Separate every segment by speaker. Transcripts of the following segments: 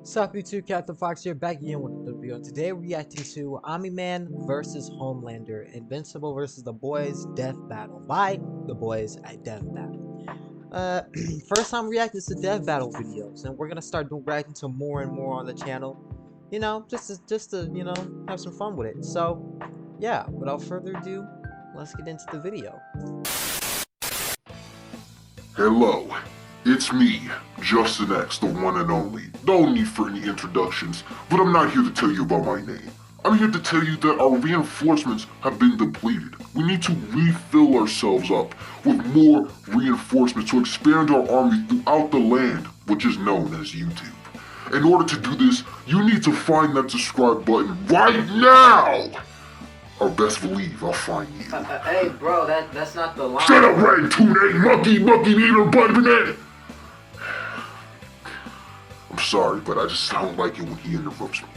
Speaker 1: Sup YouTube, Captain Fox here, back again with the video. Today we're reacting to Omi-Man versus Homelander, Invincible versus the Boys Death Battle by the Boys at Death Battle. First time reacting to Death Battle videos, and we're gonna start reacting to more and more on the channel. You know, just to have some fun with it. So yeah, without further ado, let's get into the video.
Speaker 2: Hello, it's me, Justin X, the one and only. No need for any introductions, but I'm not here to tell you about my name. I'm here to tell you that our reinforcements have been depleted. We need to refill ourselves up with more reinforcements to expand our army throughout the land, which is known as YouTube. In order to do this, you need to find that subscribe button right now! Or best believe I'll find you.
Speaker 1: Hey bro, that's not the line.
Speaker 2: Shut up, Red Tune, monkey eater, button. I'm sorry, but I just don't like it when he interrupts me.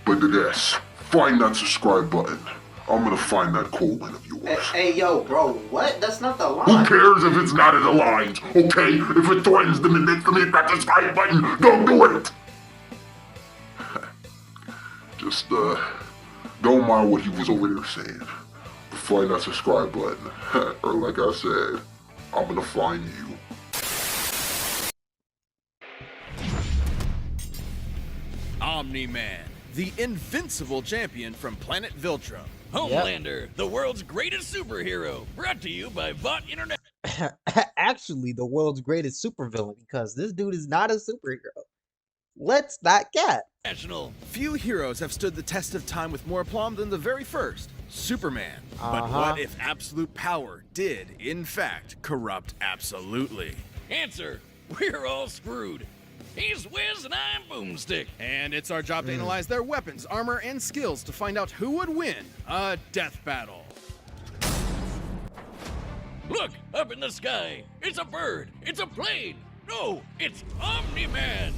Speaker 2: But yes, find that subscribe button. I'm gonna find that colon of yours.
Speaker 1: Hey yo, bro, what? That's not the line.
Speaker 2: Who cares if it's not in the lines, okay? If it threatens them and makes them hit that subscribe button, don't do it! Just, don't mind what he was over there saying. Find that subscribe button. Or like I said, I'm gonna find you.
Speaker 3: Omni-Man, the invincible champion from planet Viltrum.
Speaker 4: Homelander, the world's greatest superhero, brought to you by Vought Internet.
Speaker 1: Actually, the world's greatest supervillain, because this dude is not a superhero. Let's not get.
Speaker 3: Few heroes have stood the test of time with more aplomb than the very first, Superman. But what if absolute power did, in fact, corrupt absolutely?
Speaker 4: Answer, we're all screwed. He's Wiz and I'm Boomstick.
Speaker 3: And it's our job to analyze their weapons, armor, and skills to find out who would win a death battle.
Speaker 4: Look, up in the sky. It's a bird. It's a plane. No, it's Omni-Man.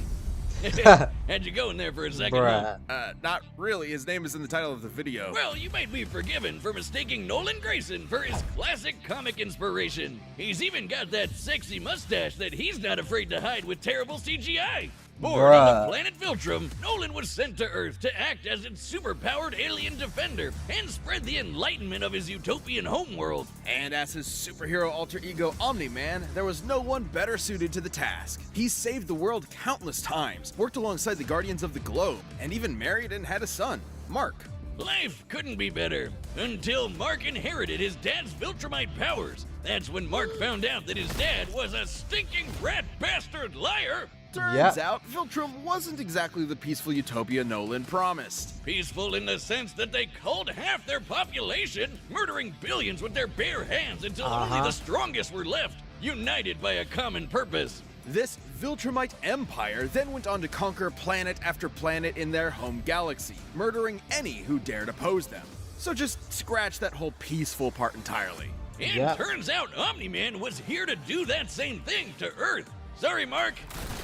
Speaker 4: Had you going there for a second?
Speaker 1: Bruh.
Speaker 3: Not really. His name is in the title of the video.
Speaker 4: Well, you might be forgiven for mistaking Nolan Grayson for his classic comic inspiration. He's even got that sexy mustache that he's not afraid to hide with terrible CGI. Born on the planet Viltrum, Nolan was sent to Earth to act as its superpowered alien defender and spread the enlightenment of his utopian homeworld.
Speaker 3: And as his superhero alter ego Omni-Man, there was no one better suited to the task. He saved the world countless times, worked alongside the Guardians of the Globe, and even married and had a son, Mark.
Speaker 4: Life couldn't be better until Mark inherited his dad's Viltrumite powers. That's when Mark found out that his dad was a stinking rat bastard liar.
Speaker 3: Turns out, Viltrum wasn't exactly the peaceful utopia Nolan promised.
Speaker 4: Peaceful in the sense that they culled half their population, murdering billions with their bare hands until only the strongest were left, united by a common purpose.
Speaker 3: This Viltrumite empire then went on to conquer planet after planet in their home galaxy, murdering any who dared oppose them. So just scratch that whole peaceful part entirely.
Speaker 4: And turns out Omni-Man was here to do that same thing to Earth. Sorry, Mark.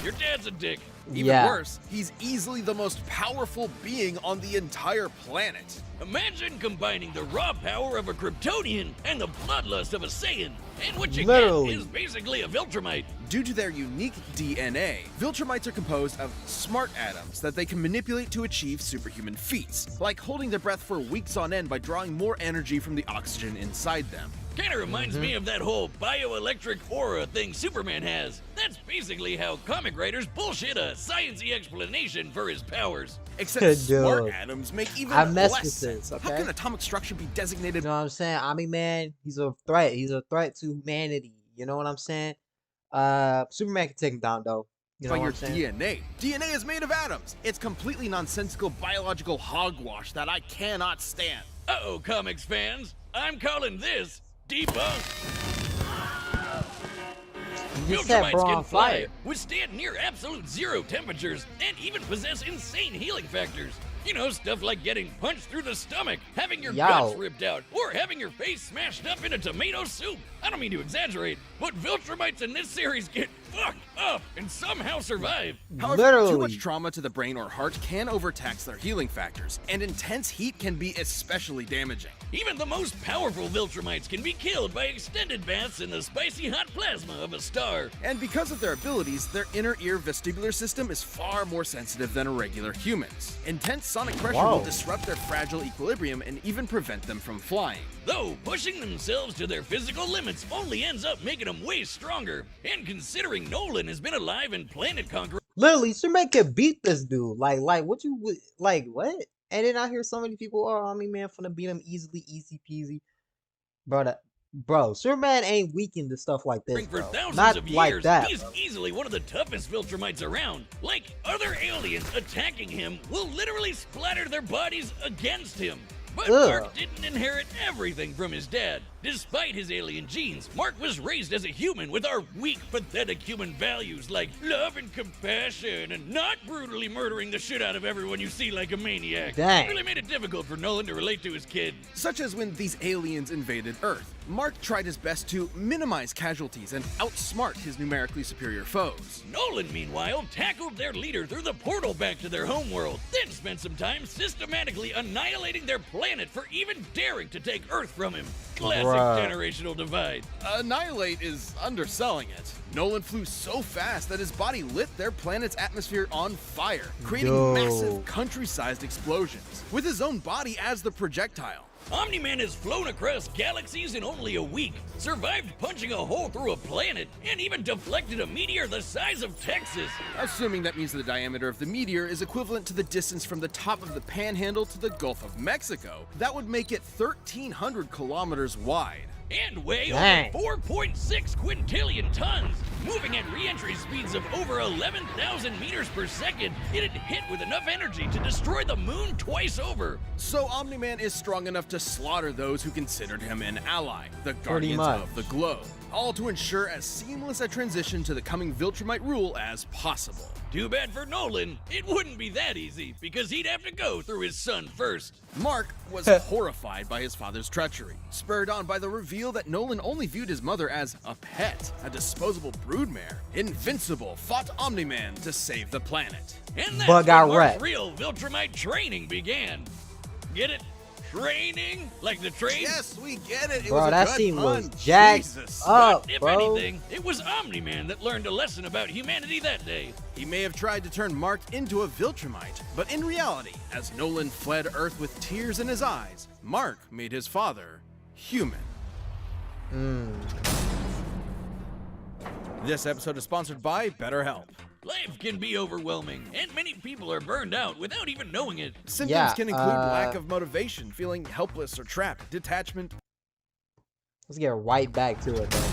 Speaker 4: Your dad's a dick.
Speaker 3: Even worse, he's easily the most powerful being on the entire planet.
Speaker 4: Imagine combining the raw power of a Kryptonian and the bloodlust of a Saiyan, and what you
Speaker 1: Literally.
Speaker 4: get is basically a Viltrumite.
Speaker 3: Due to their unique DNA, Viltrumites are composed of smart atoms that they can manipulate to achieve superhuman feats, like holding their breath for weeks on end by drawing more energy from the oxygen inside them.
Speaker 4: Kinda reminds me of that whole bioelectric aura thing Superman has. That's basically how comic writers bullshit a sciencey explanation for his powers.
Speaker 3: Except smart atoms make even less sense.
Speaker 1: Okay?
Speaker 3: How can atomic structure be designated?
Speaker 1: You know what I'm saying? Omi-Man, he's a threat. He's a threat to humanity. You know what I'm saying? Superman can take him down though. You know
Speaker 3: by
Speaker 1: what
Speaker 3: your
Speaker 1: I'm saying?
Speaker 3: DNA. DNA is made of atoms. It's completely nonsensical biological hogwash that I cannot stand.
Speaker 4: Uh-oh, comics fans. I'm calling this debunked.
Speaker 1: You just said bro on fire.
Speaker 4: Withstand near absolute zero temperatures, and even possess insane healing factors. You know, stuff like getting punched through the stomach, having your guts ripped out, or having your face smashed up in a tomato soup. I don't mean to exaggerate, but Viltrumites in this series get fuck up and somehow survive.
Speaker 3: However, too
Speaker 1: Literally.
Speaker 3: much trauma to the brain or heart can overtax their healing factors, and intense heat can be especially damaging.
Speaker 4: Even the most powerful Viltrumites can be killed by extended baths in the spicy hot plasma of a star.
Speaker 3: And because of their abilities, their inner ear vestibular system is far more sensitive than a regular human's. Intense sonic pressure
Speaker 1: Whoa.
Speaker 3: will disrupt their fragile equilibrium and even prevent them from flying.
Speaker 4: Though pushing themselves to their physical limits only ends up making them way stronger. And considering Nolan has been alive in Planet Conqueror
Speaker 1: Literally, Superman could beat this dude. Like what you would like what? And then I hear so many people, oh, Omni-Man finna beat him easily, easy peasy. Bro, Superman ain't weakened to stuff like this,
Speaker 4: for
Speaker 1: bro.
Speaker 4: thousands
Speaker 1: Not
Speaker 4: of
Speaker 1: like
Speaker 4: years,
Speaker 1: that.
Speaker 4: he's
Speaker 1: Bro.
Speaker 4: easily one of the toughest Viltrumites around. Like, other aliens attacking him will literally splatter their bodies against him. But
Speaker 1: Ugh.
Speaker 4: Mark didn't inherit everything from his dad. Despite his alien genes, Mark was raised as a human with our weak, pathetic human values like love and compassion and not brutally murdering the shit out of everyone you see like a maniac.
Speaker 1: Dang.
Speaker 4: It really made it difficult for Nolan to relate to his kid.
Speaker 3: Such as when these aliens invaded Earth. Mark tried his best to minimize casualties and outsmart his numerically superior foes.
Speaker 4: Nolan, meanwhile, tackled their leader through the portal back to their homeworld, then spent some time systematically annihilating their planet for even daring to take Earth from him. Classic
Speaker 1: Bruh.
Speaker 4: generational divide.
Speaker 3: Annihilate is underselling it. Nolan flew so fast that his body lit their planet's atmosphere on fire, creating
Speaker 1: Yo.
Speaker 3: massive country-sized explosions, with his own body as the projectile.
Speaker 4: Omni-Man has flown across galaxies in only a week, survived punching a hole through a planet, and even deflected a meteor the size of Texas.
Speaker 3: Assuming that means the diameter of the meteor is equivalent to the distance from the top of the Panhandle to the Gulf of Mexico, that would make it 1,300 kilometers wide.
Speaker 4: And weigh
Speaker 1: Dang.
Speaker 4: over 4.6 quintillion tons. Moving at re-entry speeds of over 11,000 meters per second, it had hit with enough energy to destroy the moon twice over.
Speaker 3: So Omni-Man is strong enough to slaughter those who considered him an ally, the Guardians
Speaker 1: much.
Speaker 3: of the Globe, all to ensure as seamless a transition to the coming Viltrumite rule as possible.
Speaker 4: Too bad for Nolan, it wouldn't be that easy, because he'd have to go through his son first.
Speaker 3: Mark was horrified by his father's treachery, spurred on by the reveal that Nolan only viewed his mother as a pet, a disposable broodmare. Invincible fought Omni-Man to save the planet.
Speaker 4: And that's
Speaker 1: But
Speaker 4: when
Speaker 1: got
Speaker 4: Mark's
Speaker 1: wrecked.
Speaker 4: real Viltrumite training began. Get it? Training? Like the train?
Speaker 3: Yes, we get it. It
Speaker 1: Bro,
Speaker 3: was a
Speaker 1: that
Speaker 3: good
Speaker 1: scene was
Speaker 3: pun.
Speaker 1: jacked
Speaker 3: Jesus.
Speaker 1: up,
Speaker 4: If
Speaker 1: bro.
Speaker 4: anything, it was Omni-Man that learned a lesson about humanity that day.
Speaker 3: He may have tried to turn Mark into a Viltrumite, but in reality, as Nolan fled Earth with tears in his eyes, Mark made his father human. This episode is sponsored by BetterHelp.
Speaker 4: Life can be overwhelming, and many people are burned out without even knowing it.
Speaker 3: Symptoms
Speaker 1: Yeah,
Speaker 3: can include lack of motivation, feeling helpless or trapped, detachment.
Speaker 1: Let's get right back to it, though.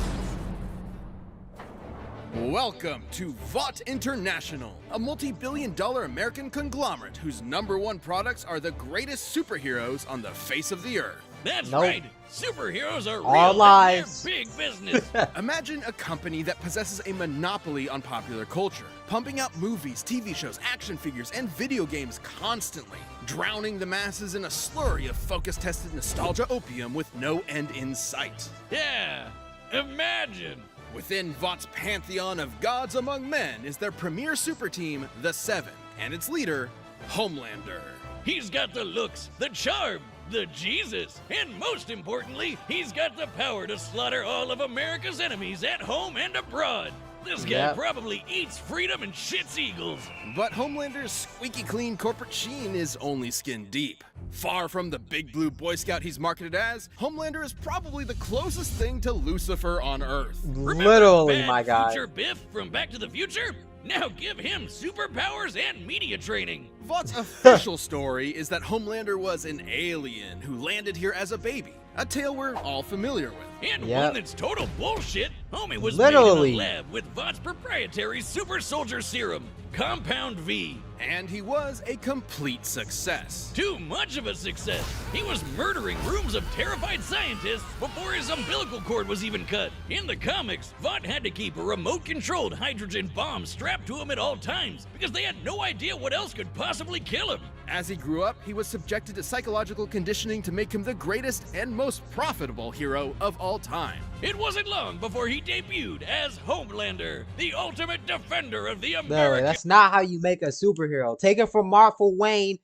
Speaker 3: Welcome to Vought International, a multi-billion-dollar American conglomerate whose #1 products are the greatest superheroes on the face of the earth.
Speaker 4: That's
Speaker 1: Nope.
Speaker 4: right. Superheroes are
Speaker 1: All
Speaker 4: real and
Speaker 1: lies.
Speaker 4: they're big business.
Speaker 3: Imagine a company that possesses a monopoly on popular culture, pumping out movies, TV shows, action figures, and video games constantly, drowning the masses in a slurry of focus-tested nostalgia opium with no end in sight.
Speaker 4: Yeah, imagine.
Speaker 3: Within Vought's pantheon of gods among men is their premier super team, the Seven, and its leader, Homelander.
Speaker 4: He's got the looks, the charm, the Jesus, and most importantly, he's got the power to slaughter all of America's enemies at home and abroad. This guy
Speaker 1: Yep.
Speaker 4: probably eats freedom and shits eagles.
Speaker 3: But Homelander's squeaky clean corporate sheen is only skin deep. Far from the big blue Boy Scout he's marketed as, Homelander is probably the closest thing to Lucifer on Earth.
Speaker 4: Remember
Speaker 1: Literally,
Speaker 4: Bad
Speaker 1: my guy.
Speaker 4: Future Biff from Back to the Future? Now give him superpowers and media training.
Speaker 3: Vought's official story is that Homelander was an alien who landed here as a baby, a tale we're all familiar with.
Speaker 4: And
Speaker 1: Yep.
Speaker 4: one that's total bullshit. Homie was
Speaker 1: Literally.
Speaker 4: made in a lab with Vought's proprietary super soldier serum, Compound V.
Speaker 3: And he was a complete success.
Speaker 4: Too much of a success. He was murdering rooms of terrified scientists before his umbilical cord was even cut. In the comics, Vought had to keep a remote-controlled hydrogen bomb strapped to him at all times because they had no idea what else could possibly kill him.
Speaker 3: As he grew up, he was subjected to psychological conditioning to make him the greatest and most profitable hero of all time.
Speaker 4: It wasn't long before he debuted as Homelander, the ultimate defender of the
Speaker 1: No,
Speaker 4: American.
Speaker 1: that's not how you make a superhero. Take it from Martha Wayne,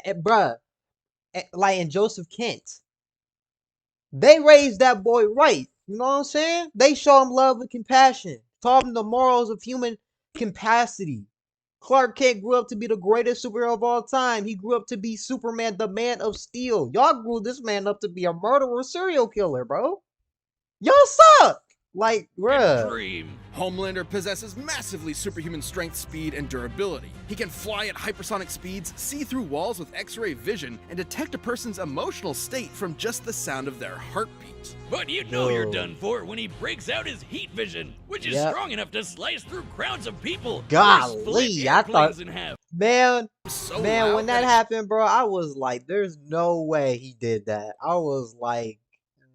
Speaker 1: bruh, like in Joseph Kent. They raised that boy right. You know what I'm saying? They show him love and compassion. Taught him the morals of human capacity. Clark Kent grew up to be the greatest superhero of all time. He grew up to be Superman, the Man of Steel. Y'all grew this man up to be a murderer, serial killer, bro. Y'all suck. Like, bruh.
Speaker 4: Dream.
Speaker 3: Homelander possesses massively superhuman strength, speed, and durability. He can fly at hypersonic speeds, see through walls with X-ray vision, and detect a person's emotional state from just the sound of their heartbeat.
Speaker 4: But you know you're done for when he breaks out his heat vision, which is strong enough to slice through crowds of people.
Speaker 1: Golly, I thought,
Speaker 4: in half.
Speaker 1: man,
Speaker 3: So
Speaker 1: man,
Speaker 3: loud
Speaker 1: when that happened, bro, I was like, there's no way he did that. I was like,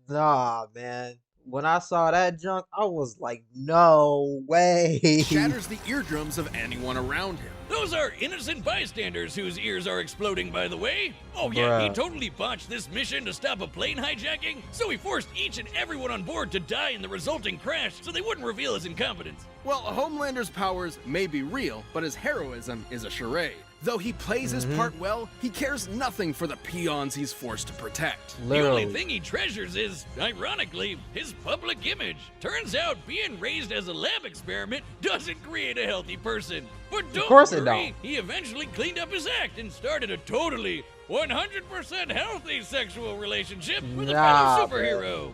Speaker 1: nah, man. When I saw that junk, I was like, no way.
Speaker 3: it shatters the eardrums of anyone around him.
Speaker 4: Those are innocent bystanders whose ears are exploding, by the way. Oh yeah, he
Speaker 1: Bruh.
Speaker 4: totally botched this mission to stop a plane hijacking, so he forced each and everyone on board to die in the resulting crash so they wouldn't reveal his incompetence.
Speaker 3: Well, Homelander's powers may be real, but his heroism is a charade. Though he plays his part well, he cares nothing for the peons he's forced to protect.
Speaker 4: The only
Speaker 1: Literally.
Speaker 4: thing he treasures is, ironically, his public image. Turns out being raised as a lab experiment doesn't create a healthy person. But don't
Speaker 1: course it
Speaker 4: worry,
Speaker 1: don't.
Speaker 4: he eventually cleaned up his act and started a totally 100% healthy sexual relationship with
Speaker 1: Nah,
Speaker 4: a fellow superhero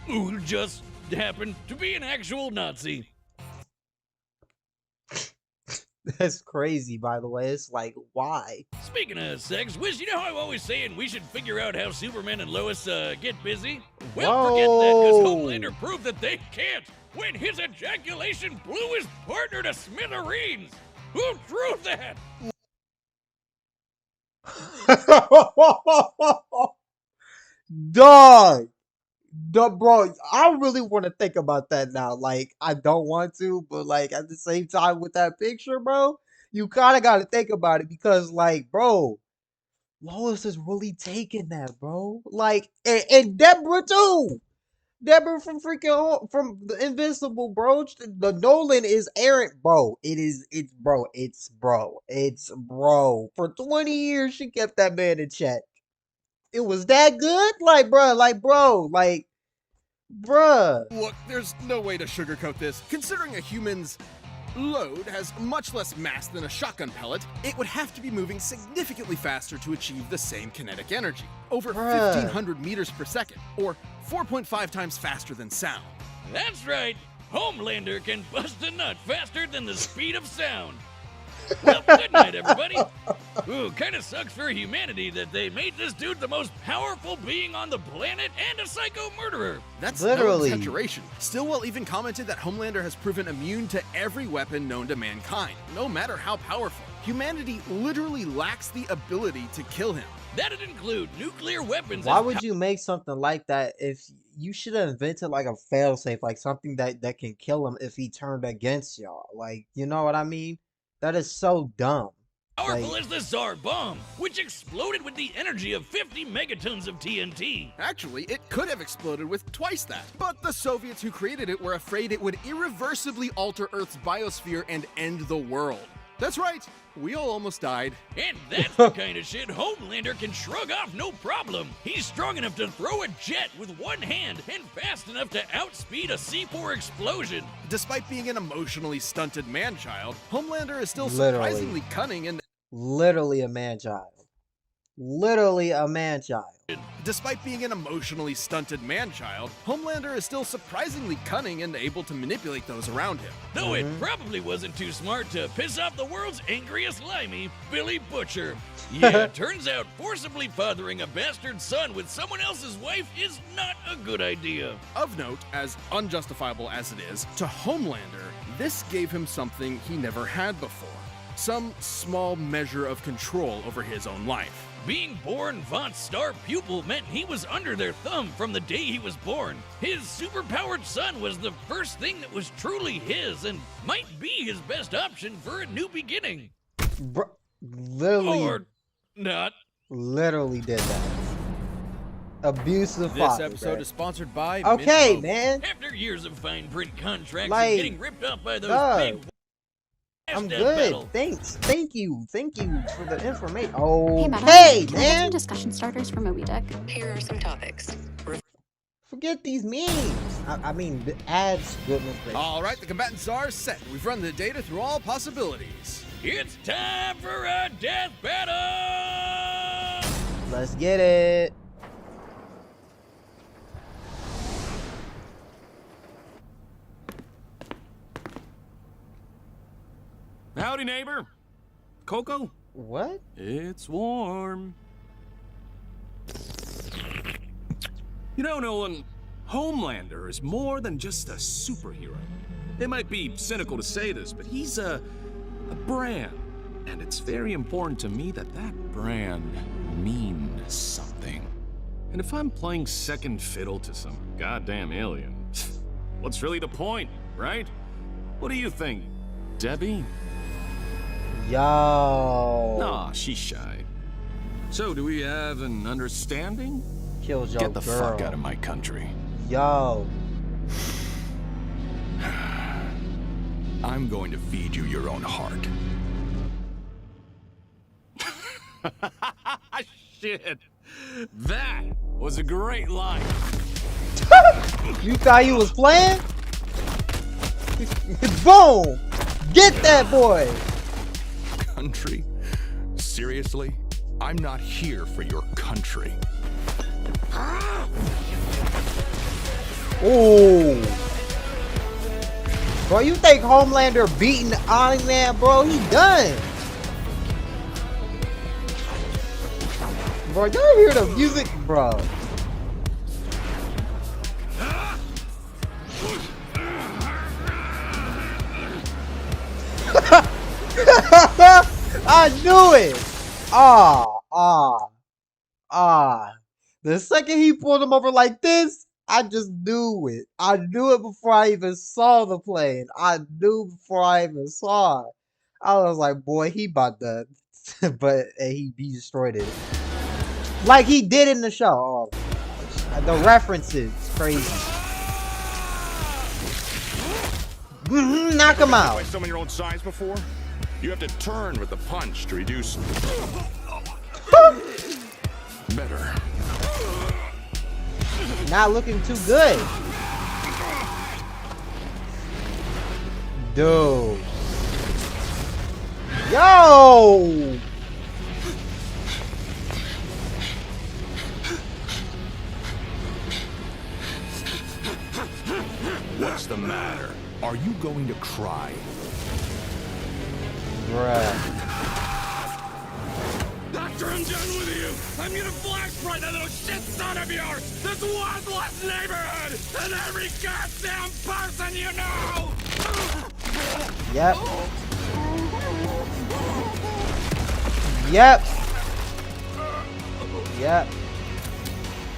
Speaker 4: who just happened to be an actual Nazi.
Speaker 1: That's crazy, by the way. It's like, why?
Speaker 4: Speaking of sex, Wiz, you know how I'm always saying we should figure out how Superman and Lois get busy? Well, forget that, because
Speaker 1: Whoa.
Speaker 4: Homelander proved that they can't when his ejaculation blew his partner to smithereens. Who drew that?
Speaker 1: Dog. Bro, I really want to think about that now. Like, I don't want to, but like at the same time with that picture, bro, you kind of got to think about it because, like, bro, Lois is really taking that, bro. Like, and Deborah too. Deborah from from the Invincible, bro. The Nolan is errant, bro. It's bro. For 20 years, she kept that man in check. It was that good, like, bruh.
Speaker 3: Look, there's no way to sugarcoat this. Considering a human's load has much less mass than a shotgun pellet, it would have to be moving significantly faster to achieve the same kinetic energy. Over
Speaker 1: Bruh.
Speaker 3: 1,500 meters per second, or 4.5 times faster than sound.
Speaker 4: That's right. Homelander can bust a nut faster than the speed of sound. Well, good night, everybody. Ooh, kind of sucks for humanity that they made this dude the most powerful being on the planet and a psycho murderer.
Speaker 3: That's
Speaker 1: Literally.
Speaker 3: no exaggeration. Stillwell even commented that Homelander has proven immune to every weapon known to mankind, no matter how powerful. Humanity literally lacks the ability to kill him.
Speaker 4: That'd include nuclear weapons.
Speaker 1: Why
Speaker 4: as
Speaker 1: would you make something like that if you should have invented like a failsafe, like something that can kill him if he turned against y'all? Like, you know what I mean? That is so dumb.
Speaker 4: powerful
Speaker 1: Like,
Speaker 4: as the Tsar bomb, which exploded with the energy of 50 megatons of TNT.
Speaker 3: Actually, it could have exploded with twice that. But the Soviets who created it were afraid it would irreversibly alter Earth's biosphere and end the world. That's right, we all almost died.
Speaker 4: And that's the kind of shit Homelander can shrug off no problem. He's strong enough to throw a jet with one hand and fast enough to outspeed a C4 explosion.
Speaker 3: Despite being an emotionally stunted man-child, Homelander is still
Speaker 1: Literally.
Speaker 3: surprisingly cunning and
Speaker 1: literally a man-child. Literally a man-child.
Speaker 3: Despite being an emotionally stunted man-child, Homelander is still surprisingly cunning and able to manipulate those around him.
Speaker 4: Though it probably wasn't too smart to piss off the world's angriest limey, Billy Butcher. Yeah, turns out forcibly fathering a bastard son with someone else's wife is not a good idea.
Speaker 3: Of note, as unjustifiable as it is, to Homelander, this gave him something he never had before. Some small measure of control over his own life.
Speaker 4: Being born Vought's star pupil meant he was under their thumb from the day he was born. His superpowered son was the first thing that was truly his and might be his best option for a new beginning.
Speaker 1: Bro, literally.
Speaker 4: Or Not.
Speaker 1: Literally did that. Abusive
Speaker 3: This
Speaker 1: father.
Speaker 3: episode
Speaker 1: bruh.
Speaker 3: is sponsored by
Speaker 1: Okay,
Speaker 3: Mint Mobile.
Speaker 1: man.
Speaker 4: After years of fine print contracts
Speaker 1: Like,
Speaker 4: and getting ripped off by those
Speaker 1: dog,
Speaker 4: big
Speaker 1: I'm
Speaker 4: death
Speaker 1: good.
Speaker 4: battle.
Speaker 1: Thanks. Thank you for the information. Oh,
Speaker 5: Hey, madam.
Speaker 1: hey,
Speaker 5: Can I get some
Speaker 1: man.
Speaker 5: discussion starters for Moby Deck?
Speaker 6: Here are some topics.
Speaker 1: Forget these memes. I mean, the ads. Goodness gracious.
Speaker 3: All right, the combatants are set. We've run the data through all possibilities.
Speaker 4: It's time for a death battle!
Speaker 1: Let's get it.
Speaker 7: Howdy, neighbor. Coco?
Speaker 1: What?
Speaker 7: It's warm. You know, Nolan, Homelander is more than just a superhero. It might be cynical to say this, but he's a brand. And it's very important to me that that brand means something. And if I'm playing second fiddle to some goddamn alien, what's really the point, right? What do you think, Debbie?
Speaker 1: Yo.
Speaker 7: Nah, she's shy. So, do we have an understanding?
Speaker 1: Kills your
Speaker 7: Get the
Speaker 1: girl.
Speaker 7: fuck out of my country.
Speaker 1: Yo.
Speaker 8: I'm going to feed you your own heart.
Speaker 7: Shit. That was a great line.
Speaker 1: You thought he was playing? Boom! Get that boy!
Speaker 8: Country? Seriously? I'm not here for your country.
Speaker 1: Ooh. Bro, you think Homelander beating Omi-Man, bro? He done. Bro, y'all hear the music? Bro. I knew it! The second he pulled him over like this, I just knew it. I knew it before I even saw the plane. I knew before I even saw it. I was like, boy, he about to. But he destroyed it. Like he did in the show. Oh, the references, crazy. Knock him out.
Speaker 9: Someone your own size before? You have to turn with the punch to reduce.
Speaker 8: Better.
Speaker 1: Not looking too good. Dude. Yo!
Speaker 8: What's the matter? Are you going to cry?
Speaker 1: Bruh.
Speaker 9: After I'm done with you, I'm gonna flash right that little shit son of yours! This worthless neighborhood! And every goddamn person you know!
Speaker 1: Yep. Yep. Yep.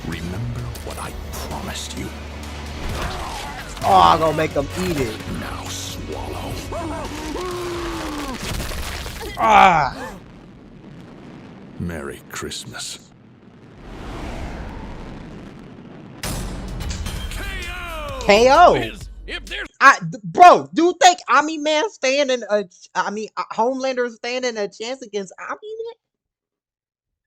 Speaker 8: Remember what I promised you.
Speaker 1: Oh, I'm gonna make them eat it.
Speaker 8: Now swallow.
Speaker 1: Ah.
Speaker 8: Merry Christmas.
Speaker 1: KO.
Speaker 4: If there's
Speaker 1: Bro, do you think Omi-Man Homelander standing a chance against Omi-Man?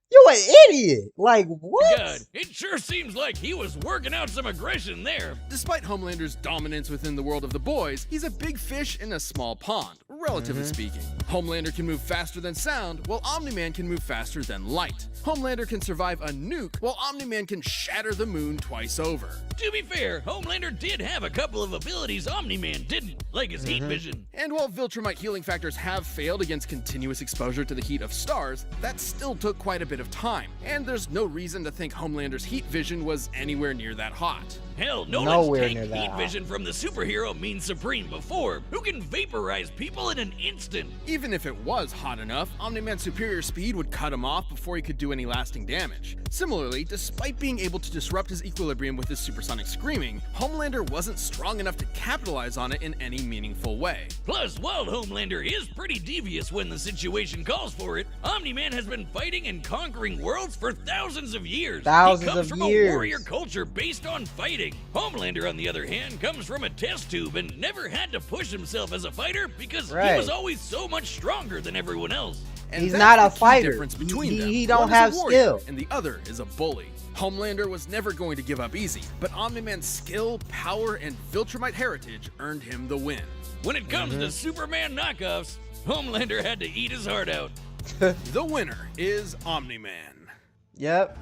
Speaker 1: You an idiot! Like what?
Speaker 4: God, it sure seems like he was working out some aggression there.
Speaker 3: Despite Homelander's dominance within the world of the boys, he's a big fish in a small pond, relatively speaking. Homelander can move faster than sound, while Omni-Man can move faster than light. Homelander can survive a nuke, while Omni-Man can shatter the moon twice over.
Speaker 4: To be fair, Homelander did have a couple of abilities Omni-Man didn't, like his heat vision.
Speaker 3: And while Viltrumite healing factors have failed against continuous exposure to the heat of stars, that still took quite a bit bit of time, and there's no reason to think Homelander's heat vision was anywhere near that hot.
Speaker 4: Hell,
Speaker 1: Nowhere
Speaker 4: Nolan's
Speaker 1: near
Speaker 4: tanked
Speaker 1: that
Speaker 4: heat
Speaker 1: hot.
Speaker 4: vision from the superhero mean Supreme before, who can vaporize people in an instant.
Speaker 3: Even if it was hot enough, Omni-Man's superior speed would cut him off before he could do any lasting damage. Similarly, despite being able to disrupt his equilibrium with his supersonic screaming, Homelander wasn't strong enough to capitalize on it in any meaningful way.
Speaker 4: Plus, while Homelander is pretty devious when the situation calls for it, Omni-Man has been fighting and conquering worlds for thousands of years.
Speaker 1: Thousands
Speaker 4: he comes
Speaker 1: of
Speaker 4: from
Speaker 1: years.
Speaker 4: a warrior culture based on fighting. Homelander, on the other hand, comes from a test tube and never had to push himself as a fighter because he
Speaker 1: Right.
Speaker 4: was always so much stronger than everyone else.
Speaker 3: And
Speaker 1: He's
Speaker 3: that's
Speaker 1: not a
Speaker 3: the key
Speaker 1: fighter.
Speaker 3: difference between
Speaker 1: He-
Speaker 3: them.
Speaker 1: he don't
Speaker 3: One is
Speaker 1: have
Speaker 3: a warrior,
Speaker 1: skill.
Speaker 3: and the other is a bully. Homelander was never going to give up easy, but Omni-Man's skill, power, and Viltrumite heritage earned him the win.
Speaker 4: When it comes to Superman knockoffs, Homelander had to eat his heart out.
Speaker 3: The winner is Omni-Man.
Speaker 1: Yep.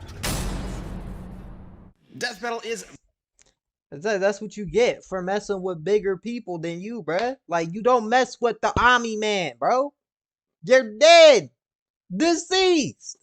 Speaker 3: Death Battle is
Speaker 1: That's what you get for messing with bigger people than you, bruh. Like, you don't mess with the Omi-Man, bro. You're dead. Deceased.